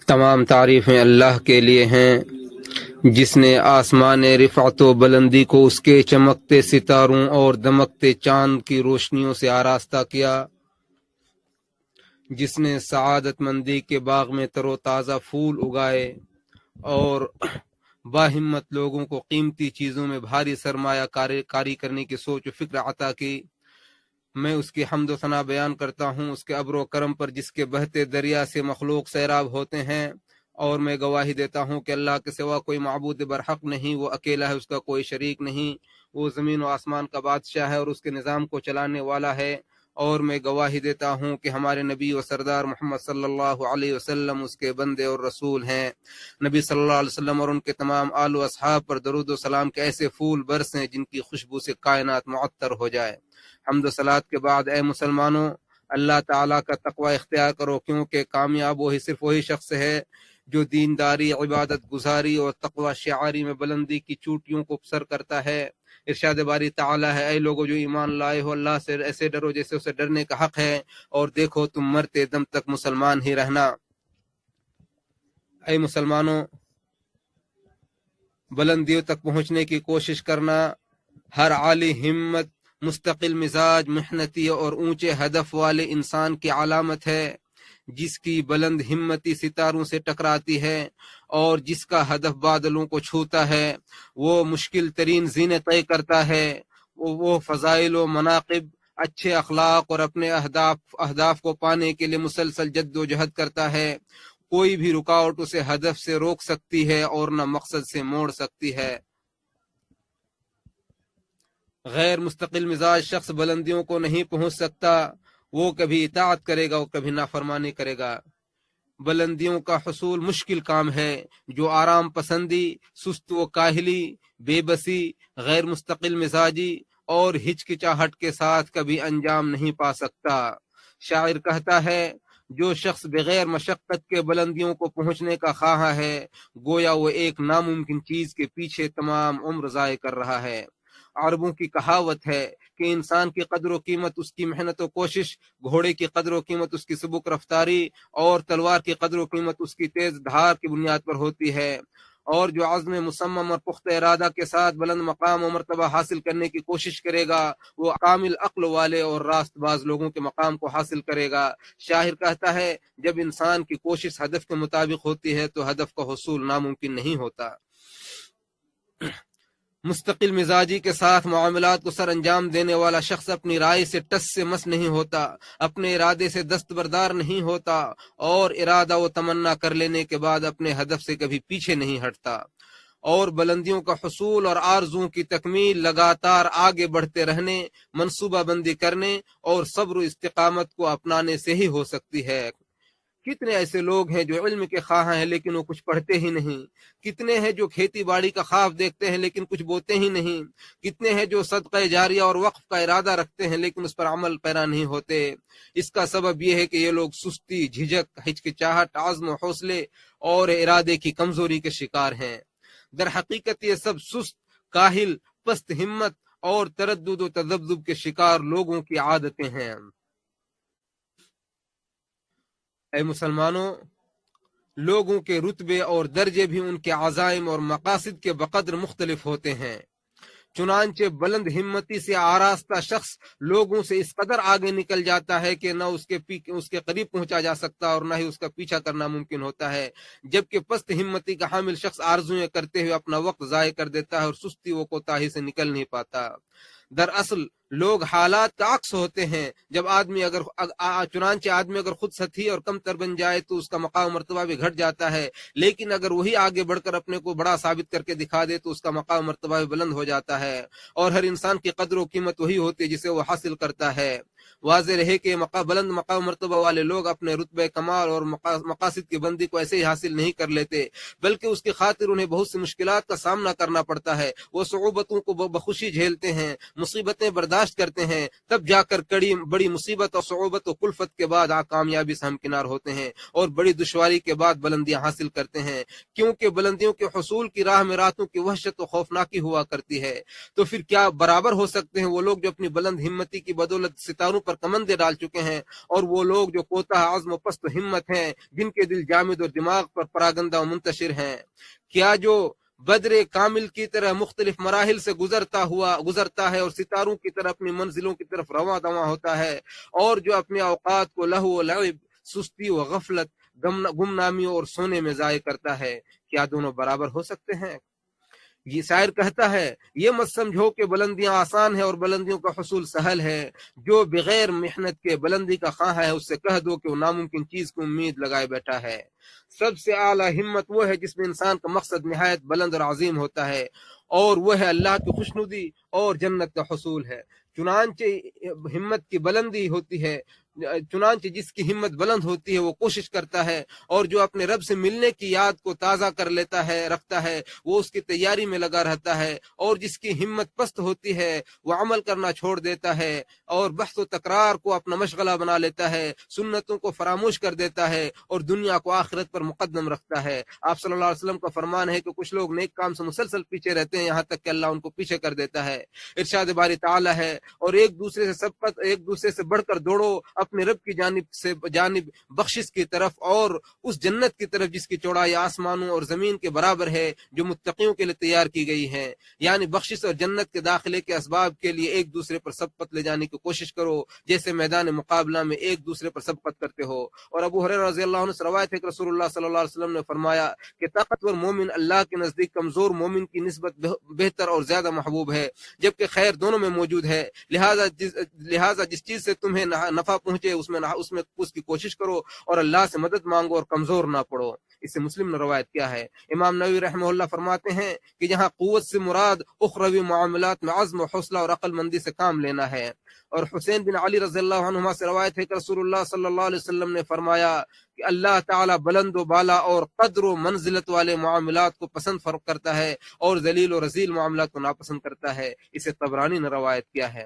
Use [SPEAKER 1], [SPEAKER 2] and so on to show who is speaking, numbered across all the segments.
[SPEAKER 1] تمام تعریفیں اللہ کے لیے ہیں جس نے آسمان رفعت و بلندی کو اس کے چمکتے ستاروں اور دمکتے چاند کی روشنیوں سے آراستہ کیا، جس نے سعادت مندی کے باغ میں تر و تازہ پھول اگائے اور باہمت لوگوں کو قیمتی چیزوں میں بھاری سرمایہ کاری کرنے کی سوچ و فکر عطا کی۔ میں اس کی حمد و ثنا بیان کرتا ہوں اس کے ابر و کرم پر جس کے بہتے دریا سے مخلوق سیراب ہوتے ہیں، اور میں گواہی دیتا ہوں کہ اللہ کے سوا کوئی معبود برحق نہیں، وہ اکیلا ہے، اس کا کوئی شریک نہیں، وہ زمین و آسمان کا بادشاہ ہے اور اس کے نظام کو چلانے والا ہے۔ اور میں گواہی دیتا ہوں کہ ہمارے نبی و سردار محمد صلی اللہ علیہ وسلم اس کے بندے اور رسول ہیں۔ نبی صلی اللہ علیہ وسلم اور ان کے تمام آل و اصحاب پر درود و سلام کے ایسے پھول برسیں جن کی خوشبو سے کائنات معطر ہو جائے۔ حمد و صلات کے بعد اے مسلمانوں، اللہ تعالیٰ کا تقوی اختیار کرو، کیونکہ کامیاب صرف وہی شخص ہے جو دینداری، عبادت گزاری اور تقوی شعاری میں بلندی کی چوٹیوں کو سر کرتا ہے۔ ارشاد باری تعالیٰ ہے، اے لوگو جو ایمان لائے ہو، اللہ سے ایسے ڈرو جیسے اسے ڈرنے کا حق ہے، اور دیکھو تم مرتے دم تک مسلمان ہی رہنا۔ اے مسلمانوں، بلندیوں تک پہنچنے کی کوشش کرنا ہر عالی ہمت، مستقل مزاج، محنتی اور اونچے ہدف والے انسان کی علامت ہے، جس کی بلند ہمتی ستاروں سے ٹکراتی ہے اور جس کا ہدف بادلوں کو چھوتا ہے۔ وہ مشکل ترین زینے طے کرتا ہے، وہ فضائل و مناقب، اچھے اخلاق اور اپنے اہداف کو پانے کے لیے مسلسل جد و جہد کرتا ہے۔ کوئی بھی رکاوٹ اسے ہدف سے روک سکتی ہے اور نہ مقصد سے موڑ سکتی ہے۔ غیر مستقل مزاج شخص بلندیوں کو نہیں پہنچ سکتا، وہ کبھی اطاعت کرے گا اور کبھی نافرمانی کرے گا۔ بلندیوں کا حصول مشکل کام ہے جو آرام پسندی، سست و کاہلی، بے بسی، غیر مستقل مزاجی اور ہچکچاہٹ کے ساتھ کبھی انجام نہیں پا سکتا۔ شاعر کہتا ہے، جو شخص بغیر مشقت کے بلندیوں کو پہنچنے کا خواہاں ہے، گویا وہ ایک ناممکن چیز کے پیچھے تمام عمر ضائع کر رہا ہے۔ عربوں کی کہاوت ہے کہ انسان کی قدر و قیمت اس کی محنت و کوشش، گھوڑے کی قدر و قیمت اس کی سبک رفتاری، اور تلوار کی قدر و قیمت اس کی تیز دھار کی بنیاد پر ہوتی ہے۔ اور جو عزم مصمم اور پختہ ارادہ کے ساتھ بلند مقام و مرتبہ حاصل کرنے کی کوشش کرے گا، وہ کامل عقل والے اور راست باز لوگوں کے مقام کو حاصل کرے گا۔ شاعر کہتا ہے، جب انسان کی کوشش ہدف کے مطابق ہوتی ہے تو ہدف کا حصول ناممکن نہیں ہوتا۔ مستقل مزاجی کے ساتھ معاملات کو سر انجام دینے والا شخص اپنی رائے سے ٹس سے مس نہیں ہوتا، اپنے ارادے سے دستبردار نہیں ہوتا، اور ارادہ و تمنا کر لینے کے بعد اپنے ہدف سے کبھی پیچھے نہیں ہٹتا۔ اور بلندیوں کا حصول اور آرزوؤں کی تکمیل لگاتار آگے بڑھتے رہنے، منصوبہ بندی کرنے اور صبر و استقامت کو اپنانے سے ہی ہو سکتی ہے۔ کتنے ایسے لوگ ہیں جو علم کے خواہاں ہیں لیکن وہ کچھ پڑھتے ہی نہیں، کتنے ہیں جو کھیتی باڑی کا خواب دیکھتے ہیں لیکن کچھ بوتے ہی نہیں، کتنے ہیں جو صدقہ جاریہ اور وقف کا ارادہ رکھتے ہیں لیکن اس پر عمل پیرا نہیں ہوتے۔ اس کا سبب یہ ہے کہ یہ لوگ سستی، جھجک، ہچکچاہٹ، عزم و حوصلے اور ارادے کی کمزوری کے شکار ہیں۔ در حقیقت یہ سب سست، کاہل، پست ہمت اور تردد و تذبذب کے شکار لوگوں کی عادتیں ہیں۔ اے مسلمانوں، لوگوں کے رتبے اور درجے بھی ان کے عزائم اور مقاصد کے بقدر مختلف ہوتے ہیں۔ چنانچہ بلند ہمتی سے آراستہ شخص لوگوں سے اس قدر آگے نکل جاتا ہے کہ نہ اس کے قریب پہنچا جا سکتا اور نہ ہی اس کا پیچھا کرنا ممکن ہوتا ہے، جبکہ پست ہمتی کا حامل شخص آرزویں کرتے ہوئے اپنا وقت ضائع کر دیتا ہے اور سستی و کوتاہی سے نکل نہیں پاتا۔ دراصل لوگ حالات کا عکس ہوتے ہیں۔ چنانچہ آدمی اگر خود سطحی اور کم تر بن جائے تو اس کا مقام مرتبہ بھی گھٹ جاتا ہے، لیکن اگر وہی آگے بڑھ کر اپنے کو بڑا ثابت کر کے دکھا دے تو اس کا مقام مرتبہ بھی بلند ہو جاتا ہے۔ اور ہر انسان کی قدر و قیمت وہی ہوتی ہے جسے وہ حاصل کرتا ہے۔ واضح رہے کہ بلند مقام مرتبہ والے لوگ اپنے رتبہ کمال اور مقاصد کی بندی کو ایسے ہی حاصل نہیں کر لیتے، بلکہ اس کی خاطر انہیں بہت سی مشکلات کا سامنا کرنا پڑتا ہے۔ وہ صعوبتوں کو بخوشی جھیلتے ہیں، مصیبتیں برداشت کرتے ہیں، تب جا کر بڑی مصیبت اور صعوبت و کلفت کے بعد کامیابی سے ہمکنار ہوتے ہیں اور بڑی دشواری کے بعد بلندیاں حاصل کرتے ہیں۔ کیونکہ بلندیوں کے حصول کی راہ میں راتوں کی وحشت و خوفناکی ہوا کرتی ہے، تو پھر کیا برابر ہو سکتے ہیں وہ لوگ جو اپنی بلند ہمتی کی بدولت ستاروں پر پر کمندیں ڈال چکے ہیں، اور وہ لوگ جو کوتاہ عزم و پست ہمت ہیں، جن کے دل جامد اور دماغ پر پراگندہ و منتشر ہیں، کیا جو بدر کامل کی طرح مختلف مراحل سے گزرتا ہے اور ستاروں کی طرح اپنی منزلوں کی طرف رواں دواں ہوتا ہے، اور جو اپنے اوقات کو لہو و لعب، سستی و غفلت، گمنامی اور سونے میں ضائع کرتا ہے، کیا دونوں برابر ہو سکتے ہیں؟ یہ شاعر کہتا ہے، یہ مت سمجھو کہ بلندیاں آسان ہے اور بلندیوں کا حصول سہل ہے، جو بغیر محنت کے بلندی کا خواہاں ہے اس سے کہہ دو کہ وہ ناممکن چیز کی امید لگائے بیٹھا ہے۔ سب سے اعلیٰ ہمت وہ ہے جس میں انسان کا مقصد نہایت بلند اور عظیم ہوتا ہے، اور وہ ہے اللہ کی خوشنودی اور جنت کا حصول ہے۔ چنانچہ ہمت کی بلندی ہوتی ہے، چنانچہ جس کی ہمت بلند ہوتی ہے وہ کوشش کرتا ہے، اور جو اپنے رب سے ملنے کی یاد کو تازہ کر رکھتا ہے وہ اس کی تیاری میں لگا رہتا ہے، اور جس کی ہمت پست ہوتی ہے وہ عمل کرنا چھوڑ دیتا ہے اور بحث و تکرار کو اپنا مشغلہ بنا لیتا ہے، سنتوں کو فراموش کر دیتا ہے اور دنیا کو آخرت پر مقدم رکھتا ہے۔ آپ صلی اللہ علیہ وسلم کا فرمان ہے کہ کچھ لوگ نیک کام سے مسلسل پیچھے رہتے ہیں یہاں تک کہ اللہ ان کو پیچھے کر دیتا ہے۔ ارشاد باری تعالی ہے، اور ایک دوسرے سے بڑھ کر دوڑو اپنے رب کی جانب بخشش کی طرف اور اس جنت کی طرف جس کی چوڑائی آسمانوں اور زمین کے برابر ہے، جو متقیوں کے لیے تیار کی گئی ہے۔ یعنی بخشش اور جنت کے داخلے کے اسباب کے لیے ایک دوسرے پر سبقت لے جانے کی کوشش کرو، جیسے میدان مقابلہ میں ایک دوسرے پر سبقت کرتے ہو۔ اور ابو ہریرہ رضی اللہ عنہ سے روایت ہے کہ رسول اللہ صلی اللہ علیہ وسلم نے فرمایا کہ طاقتور مومن اللہ کے نزدیک کمزور مومن کی نسبت بہتر اور زیادہ محبوب ہے، جبکہ خیر دونوں میں موجود ہے، لہذا جس چیز سے تمہیں نفع پہنچے اس میں اس کی کوشش کرو اور اللہ سے مدد مانگو اور کمزور نہ پڑو۔ اس سے مسلم نے روایت کیا ہے۔ امام نووی رحمہ اللہ فرماتے ہیں کہ جہاں قوت سے مراد اخروی معاملات میں عزم و حوصلہ اور عقل مندی سے کام لینا ہے۔ اور حسین بن علی رضی اللہ عنہما سے روایت ہے کہ رسول اللہ صلی اللہ علیہ وسلم نے فرمایا کہ اللہ تعالی بلند و بالا اور قدر و منزلت والے معاملات کو پسند فرق کرتا ہے اور ذلیل و رذیل معاملات کو ناپسند کرتا ہے۔ اسے طبرانی نے روایت کیا ہے۔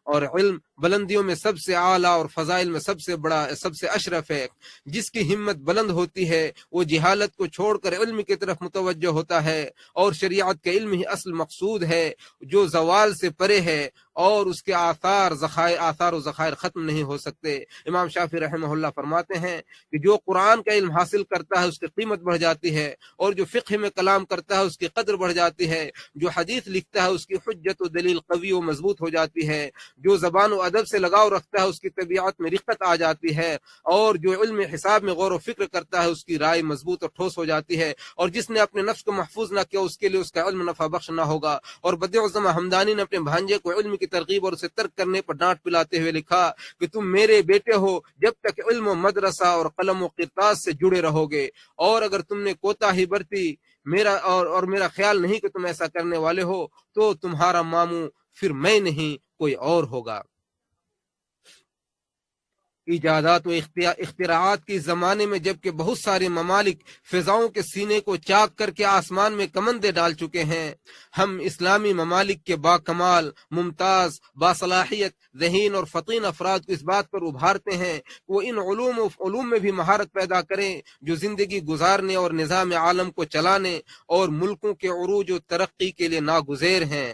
[SPEAKER 1] اور علم بلندیوں میں سب سے اعلیٰ اور فضائل میں سب سے بڑا، سب سے اشرف ہے۔ جس کی ہمت بلند ہوتی ہے وہ جہالت کو چھوڑ کر علم کی طرف متوجہ ہوتا ہے، اور شریعت کے علم ہی اصل مقصود ہے جو زوال سے پرے ہے، اور اس کے آثار و ذخائر ختم نہیں ہو سکتے۔ امام شافعی رحمہ اللہ فرماتے ہیں کہ جو قرآن کا علم حاصل کرتا ہے اس کی قیمت بڑھ جاتی ہے، اور جو فقہ میں کلام کرتا ہے اس کی قدر بڑھ جاتی ہے، جو حدیث لکھتا ہے اس کی حجت و دلیل قوی و مضبوط ہو جاتی ہے، جو زبان و ادب سے لگاؤ رکھتا ہے اس کی طبیعت میں رقت آ جاتی ہے، اور جو علم حساب میں غور و فکر کرتا ہے اس کی رائے مضبوط اور ٹھوس ہو جاتی ہے، اور جس نے اپنے نفس کو محفوظ نہ کیا اس کے لیے اس کا علم نفع بخش نہ ہوگا۔ اور بدیع الزماں حمدانی نے اپنے بھانجے کو علم کی ترغیب اور اسے ترک کرنے پر ڈانٹ پلاتے ہوئے لکھا کہ تم میرے بیٹے ہو جب تک علم و مدرسہ اور قلم و قرطاس سے جڑے رہو گے، اور اگر تم نے کوتاہی برتی میرا خیال نہیں کہ تم ایسا کرنے والے ہو تو تمہارا ماموں پھر میں نہیں کوئی اور ہوگا۔ ایجادات و اختراعات کے زمانے میں جبکہ بہت سارے ممالک فضاؤں کے سینے کو چاک کر کے آسمان میں کمندیں ڈال چکے ہیں، ہم اسلامی ممالک کے باکمال، ممتاز، باصلاحیت، ذہین اور فطین افراد کو اس بات پر ابھارتے ہیں کہ وہ ان علوم میں بھی مہارت پیدا کریں جو زندگی گزارنے اور نظام عالم کو چلانے اور ملکوں کے عروج و ترقی کے لیے ناگزیر ہیں،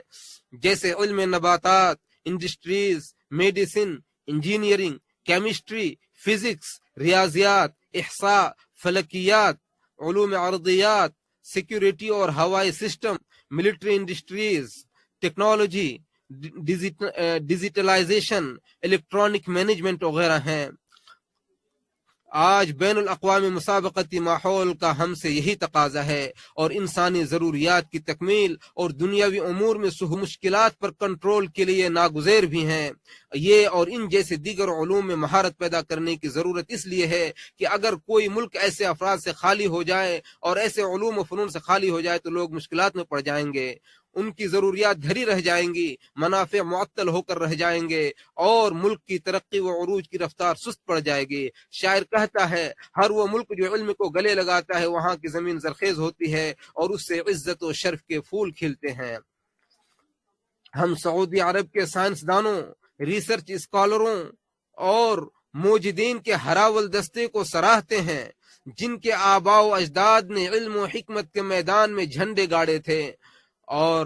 [SPEAKER 1] جیسے علم نباتات، industries, medicine, engineering, chemistry, physics, ریاضیات، احصاء، فلکیات، علوم عرضیات، سیکیورٹی اور ہوائی system, military industries, technology, digitalization, electronic management وغیرہ ہیں۔ آج بین الاقوامی مسابقتی ماحول کا ہم سے یہی تقاضا ہے، اور انسانی ضروریات کی تکمیل اور دنیاوی امور میں مشکلات پر کنٹرول کے لیے ناگزیر بھی ہیں۔ یہ اور ان جیسے دیگر علوم میں مہارت پیدا کرنے کی ضرورت اس لیے ہے کہ اگر کوئی ملک ایسے افراد سے خالی ہو جائے اور ایسے علوم و فنون سے خالی ہو جائے تو لوگ مشکلات میں پڑ جائیں گے، ان کی ضروریات دھری رہ جائیں گی، منافع معطل ہو کر رہ جائیں گے، اور ملک کی ترقی و عروج کی رفتار سست پڑ جائے گی۔ شاعر کہتا ہے، ہر وہ ملک جو علم کو گلے لگاتا ہے وہاں کی زمین زرخیز ہوتی ہے اور اس سے عزت و شرف کے پھول کھلتے ہیں۔ ہم سعودی عرب کے سائنسدانوں، ریسرچ اسکالروں اور موجدین کے ہراول دستے کو سراہتے ہیں جن کے آباء و اجداد نے علم و حکمت کے میدان میں جھنڈے گاڑے تھے، اور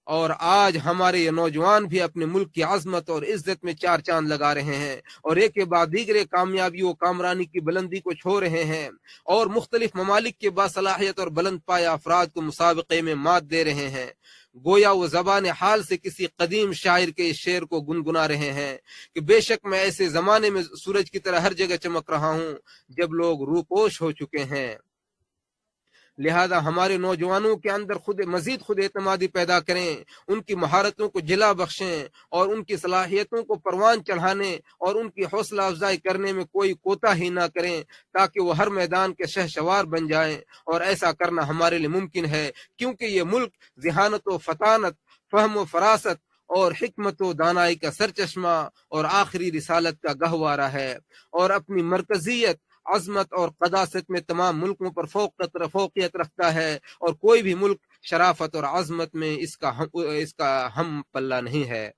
[SPEAKER 1] اور آج ہمارے یہ نوجوان بھی اپنے ملک کی عظمت اور عزت میں چار چاند لگا رہے ہیں اور ایک کے بعد دیگرے کامیابی و کامرانی کی بلندی کو چھو رہے ہیں اور مختلف ممالک کے باصلاحیت اور بلند پایہ افراد کو مسابقے میں مات دے رہے ہیں۔ گویا وہ زبان حال سے کسی قدیم شاعر کے اس شعر کو گنگنا رہے ہیں کہ بے شک میں ایسے زمانے میں سورج کی طرح ہر جگہ چمک رہا ہوں جب لوگ روپوش ہو چکے ہیں۔ لہذا ہمارے نوجوانوں کے اندر مزید خود اعتمادی پیدا کریں، ان کی مہارتوں کو جلا بخشیں اور ان کی صلاحیتوں کو پروان چڑھانے اور ان کی حوصلہ افزائی کرنے میں کوئی کوتاہی نہ کریں تاکہ وہ ہر میدان کے شہسوار بن جائیں، اور ایسا کرنا ہمارے لیے ممکن ہے کیونکہ یہ ملک ذہانت و فطانت، فہم و فراست اور حکمت و دانائی کا سرچشمہ اور آخری رسالت کا گہوارہ ہے، اور اپنی مرکزیت، عظمت اور قداست میں تمام ملکوں پر فوقیت رکھتا ہے، اور کوئی بھی ملک شرافت اور عظمت میں اس کا ہم پلہ نہیں ہے۔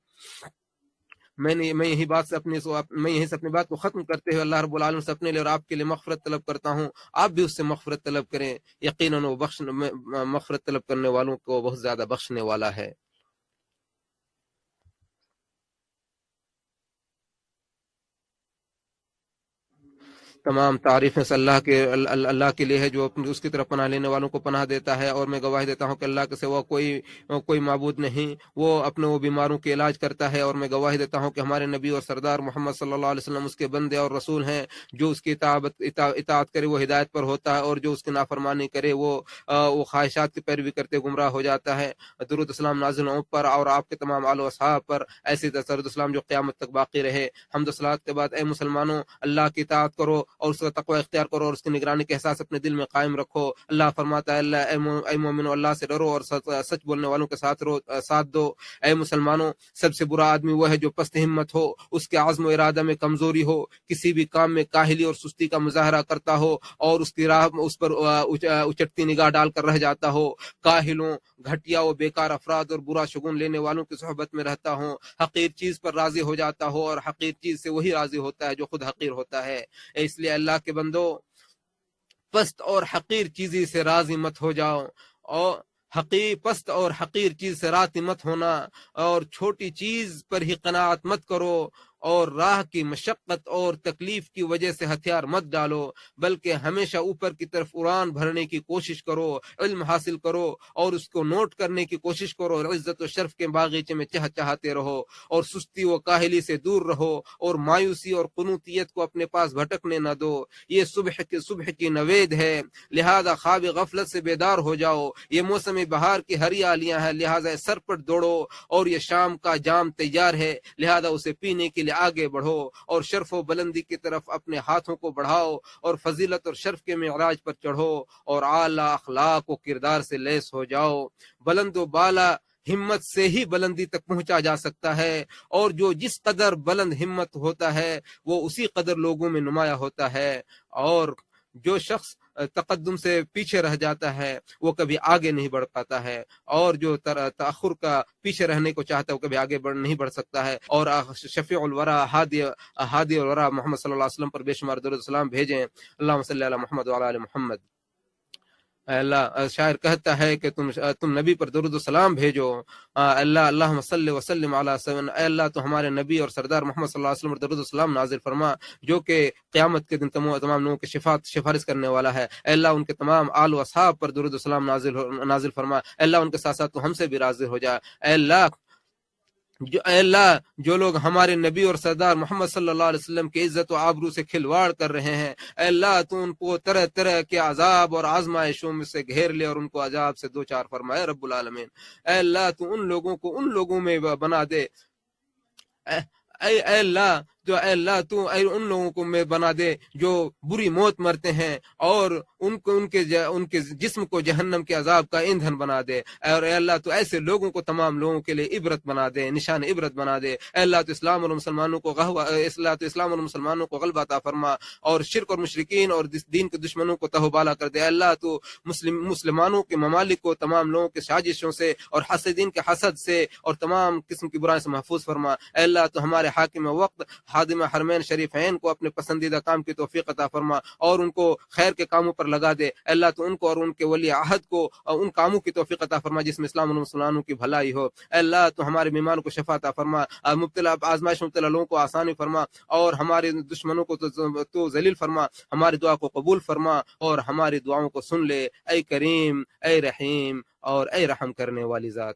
[SPEAKER 1] میں یہی سے اپنی بات کو ختم کرتے ہوئے اللہ رب العالمین سے اپنے لیے اور آپ کے لیے مغفرت طلب کرتا ہوں، آپ بھی اس سے مغفرت طلب کریں، یقیناً وہ مغفرت طلب کرنے والوں کو بہت زیادہ بخشنے والا ہے۔ تمام تعریفیں سے اللہ کے لیے ہے جو اس کی طرف پناہ لینے والوں کو پناہ دیتا ہے، اور میں گواہی دیتا ہوں کہ اللہ کے سوا کوئی معبود نہیں، وہ اپنے وہ بیماروں کے علاج کرتا ہے، اور میں گواہی دیتا ہوں کہ ہمارے نبی اور سردار محمد صلی اللہ علیہ وسلم اس کے بندے اور رسول ہیں۔ جو اس کی اطاعت کرے وہ ہدایت پر ہوتا ہے، اور جو اس کی نافرمانی کرے وہ خواہشات کی پیروی کرتے گمراہ ہو جاتا ہے۔ درود اسلام نازل ہوں پر اور آپ کے تمام آل و اصحاب پر، ایسی درود اسلام جو قیامت تک باقی رہے۔ حمد و صلوات کے بعد اے مسلمانوں، اللہ کی اطاعت کرو اور اس کا تقوی اختیار کرو اور اس کی نگرانی کے احساس اپنے دل میں قائم رکھو۔ اللہ فرماتا ہے اے مومنو، اللہ سے ڈرو اور سچ بولنے والوں کے ساتھ دو۔ اے مسلمانوں، سب سے برا آدمی وہ ہے جو پست ہمت ہو، اس کے عزم و ارادہ میں کمزوری ہو، کسی بھی کام میں کاہلی اور سستی کا مظاہرہ کرتا ہو اور اس کی راہ اس پر اچٹتی نگاہ ڈال کر رہ جاتا ہو، کاہلوں، گھٹیا و بیکار افراد اور برا شگون لینے والوں کی صحبت میں رہتا ہو، حقیر چیز پر راضی ہو جاتا ہو، اور حقیر چیز سے وہی راضی ہوتا ہے جو خود حقیر ہوتا ہے۔ اس لیے اللہ کے بندو، پست اور حقیر چیزی سے راضی مت ہو جاؤ، اور پست اور حقیر چیز سے راضی مت ہونا، اور چھوٹی چیز پر ہی قناعت مت کرو، اور راہ کی مشقت اور تکلیف کی وجہ سے ہتھیار مت ڈالو، بلکہ ہمیشہ اوپر کی طرف اڑان بھرنے کی کوشش کرو، علم حاصل کرو اور اس کو نوٹ کرنے کی کوشش کرو، اور عزت و شرف کے باغیچے میں چہچہاتے رہو، اور سستی و کاہلی سے دور رہو، اور مایوسی اور قنوطیت کو اپنے پاس بھٹکنے نہ دو۔ یہ صبح کی نوید ہے، لہذا خواب غفلت سے بیدار ہو جاؤ۔ یہ موسم بہار کی ہریالیاں ہیں، لہذا سر پر دوڑو، اور یہ شام کا جام تیار ہے، لہذا اسے پینے کے لیے آگے بڑھو، اور شرف و بلندی کی طرف اپنے ہاتھوں کو بڑھاؤ، اور فضیلت اور شرف کے معراج پر چڑھو، اور اعلیٰ اخلاق و کردار سے لیس ہو جاؤ۔ بلند و بالا ہمت سے ہی بلندی تک پہنچا جا سکتا ہے، اور جو جس قدر بلند ہمت ہوتا ہے وہ اسی قدر لوگوں میں نمایاں ہوتا ہے، اور جو شخص تقدم سے پیچھے رہ جاتا ہے وہ کبھی آگے نہیں بڑھ پاتا ہے، اور جو تاخر کا پیچھے رہنے کو چاہتا ہے وہ کبھی آگے نہیں بڑھ سکتا ہے۔ اور شفیع الورا ہادی الورا محمد صلی اللہ علیہ وسلم پر بے شمار درود السلام بھیجیں۔ اللہم صلی علی محمد وعلی آل محمد۔ اے اللہ، شاعر کہتا ہے کہ تم نبی پر درود و سلام بھیجو۔ اللہم صلی وسلم علی سیدنا، اے اللہ تو ہمارے نبی اور سردار محمد صلی اللہ علیہ وسلم پر درود و سلام نازل فرما، جو کہ قیامت کے دن تمام لوگوں کی سفارش کرنے والا ہے۔ اے اللہ ان کے تمام آل و اصحاب پر درود و سلام نازل فرما۔ اے اللہ ان کے ساتھ ساتھ تو ہم سے بھی راضی ہو جا۔ اے اللہ جو لوگ ہمارے نبی اور سردار محمد صلی اللہ علیہ وسلم کی عزت و آبرو سے کھلواڑ کر رہے ہیں، اے اللہ تو ان کو طرح طرح کے عذاب اور آزمائشوں میں سے گھیر لے اور ان کو عذاب سے دوچار فرمائے رب العالمین۔ اے اللہ تو ان لوگوں میں بنا دے، اے اللہ تو ان لوگوں کو میں بنا دے جو بری موت مرتے ہیں، اور ان کے جسم کو جہنم کے عذاب کا ایندھن بنا دے، اور اے اللہ تو ایسے لوگوں کو تمام لوگوں کے لیے عبرت بنا دے، نشان عبرت بنا دے۔ اے اللہ تو اسلام اور مسلمانوں کو غلبہ عطا فرما، اور شرک اور مشرکین اور دین کے دشمنوں کو تہو بالا کر دے۔ اے اللہ تو مسلمانوں کے ممالک کو تمام لوگوں کے سازشوں سے اور حاسدین کے حسد سے اور تمام قسم کی برائیوں سے محفوظ فرما۔ اے اللہ تو ہمارے حاکم وقت خادم حرمین شریفین کو اپنے پسندیدہ کام کی توفیق عطا فرما اور ان کو خیر کے کاموں پر لگا دے. اے اللہ تو ان کو اور ان کے ولی عہد کو ان کاموں کی توفیق عطا فرما جس میں اسلام اور مسلمانوں کی بھلائی ہو. اے اللہ تو ہمارے بیماروں کو شفا عطا فرما، مبتلا آزمائش مبتلا لوگوں کو آسانی فرما اور ہمارے دشمنوں کو تو ذلیل فرما. ہماری دعا کو قبول فرما اور ہماری دعاؤں کو سن لے. اے کریم، اے رحیم اور اے رحم کرنے والی ذات.